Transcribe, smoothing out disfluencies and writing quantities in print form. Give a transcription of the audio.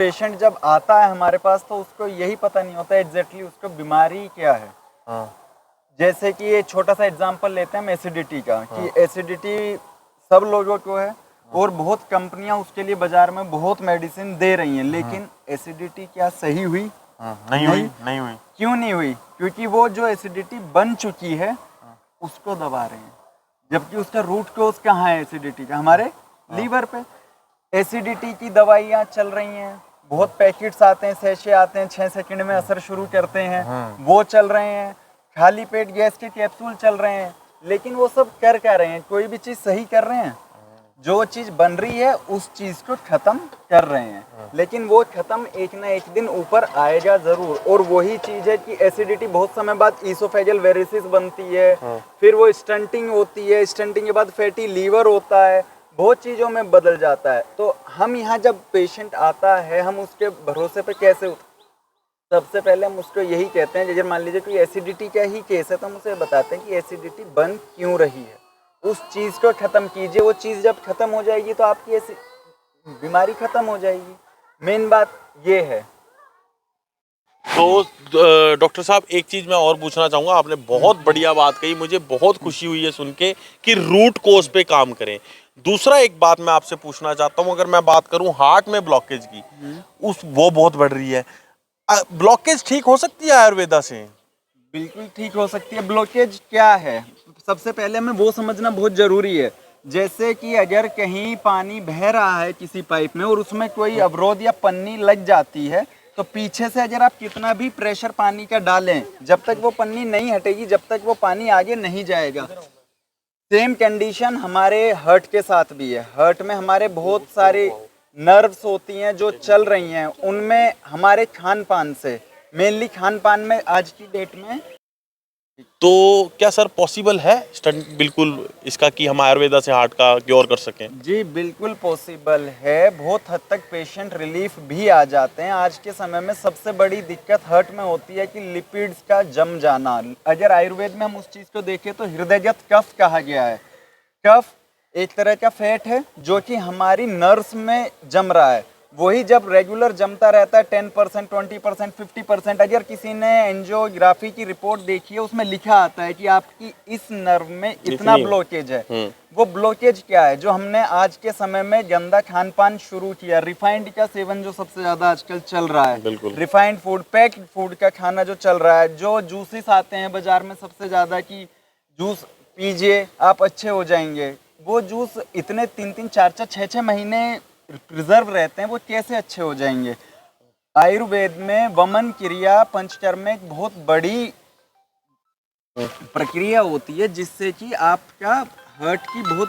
Patient जब आता है हमारे पास तो उसको यही पता नहीं होता एग्जैक्टली उसको बीमारी क्या है। हाँ। जैसे कि ये छोटा सा एग्जांपल लेते हैं हम एसिडिटी का कि एसिडिटी सब लोगों को है और बहुत कंपनियां उसके लिए बाजार में बहुत मेडिसिन दे रही हैं, लेकिन एसिडिटी क्या सही हुई? नहीं हुई, नहीं हुई। क्यों नहीं हुई? क्योंकि वो जो एसिडिटी बन चुकी है उसको दबा रहे हैं, जबकि उसका रूट कोज कहाँ है एसिडिटी का? हमारे लीवर पे। एसिडिटी की दवाइयाँ चल रही हैं, बहुत पैकेट्स आते हैं, सैशे आते हैं, 6 सेकंड में असर शुरू करते हैं, वो चल रहे हैं। खाली पेट गैस के कैप्सूल चल रहे हैं, लेकिन वो सब कर क्या रहे हैं? कोई भी चीज़ सही कर रहे हैं? जो चीज़ बन रही है उस चीज़ को ख़त्म कर रहे हैं, लेकिन वो ख़त्म एक ना एक दिन ऊपर आएगा ज़रूर। और वही चीज़ है कि एसिडिटी बहुत समय बाद ईसोफेगल वेरिसिस बनती है, फिर वो स्टंटिंग होती है, स्टंटिंग के बाद फैटी लीवर होता है, बहुत चीज़ों में बदल जाता है। तो हम यहाँ जब पेशेंट आता है हम उसके भरोसे पे कैसे सबसे पहले हम उसको यही कहते हैं, जैसे मान लीजिए कोई एसिडिटी का ही केस है तो हम उसे बताते हैं कि एसिडिटी बन क्यों रही है, उस चीज़ को ख़त्म कीजिए। वो चीज़ जब ख़त्म हो जाएगी तो आपकी ऐसी बीमारी ख़त्म हो जाएगी। मेन बात ये है। तो डॉक्टर साहब एक चीज़ मैं और पूछना चाहूँगा, आपने बहुत बढ़िया बात कही, मुझे बहुत खुशी हुई है सुन के कि रूट कोज पे काम करें। दूसरा एक बात मैं आपसे पूछना चाहता हूँ, अगर मैं बात करूँ हार्ट में ब्लॉकेज की, वो बहुत बढ़ रही है। ब्लॉकेज ठीक हो सकती है आयुर्वेदा से? बिल्कुल ठीक हो सकती है। ब्लॉकेज क्या है सबसे पहले हमें वो समझना बहुत ज़रूरी है। जैसे कि अगर कहीं पानी बह रहा है किसी पाइप में और उसमें कोई अवरोध या पन्नी लग जाती है, तो पीछे से अगर आप कितना भी प्रेशर पानी का डालें, जब तक वो पन्नी नहीं हटेगी जब तक वो पानी आगे नहीं जाएगा। सेम कंडीशन हमारे हार्ट के साथ भी है। हार्ट में हमारे बहुत सारे नर्व्स होती हैं जो चल रही हैं, उनमें हमारे खान पान से, मेनली खान पान में आज की डेट में। तो क्या सर पॉसिबल है स्टंट बिल्कुल इसका कि हम आयुर्वेदा से हार्ट का क्योर कर सकें? जी बिल्कुल पॉसिबल है। बहुत हद तक पेशेंट रिलीफ भी आ जाते हैं। आज के समय में सबसे बड़ी दिक्कत हार्ट में होती है कि लिपिड्स का जम जाना। अगर आयुर्वेद में हम उस चीज़ को देखें तो हृदयगत कफ कहा गया है। कफ एक तरह का फैट है जो कि हमारी नर्व्स में जम रहा है। वही जब रेगुलर जमता रहता है 10%, 20%, 50%, अगर किसी ने एंजियोग्राफी की रिपोर्ट देखी है उसमें लिखा आता है कि आपकी इस नर्व में इतना ब्लॉकेज है। वो ब्लॉकेज क्या है? जो हमने आज के समय में गंदा खान पान शुरू किया, रिफाइंड का सेवन जो सबसे ज़्यादा आजकल चल रहा है, रिफाइंड फूड, पैक्ड फूड का खाना जो चल रहा है, जो जूसेस आते हैं बाजार में सबसे ज़्यादा कि जूस पीजिए आप अच्छे हो जाएंगे, वो जूस इतने 3-3, 4-4, 6-6 महीने प्रिजर्व रहते हैं, वो कैसे अच्छे हो जाएंगे? आयुर्वेद में वमन क्रिया पंचकर्म में एक बहुत बड़ी प्रक्रिया होती है जिससे कि आपका हार्ट की बहुत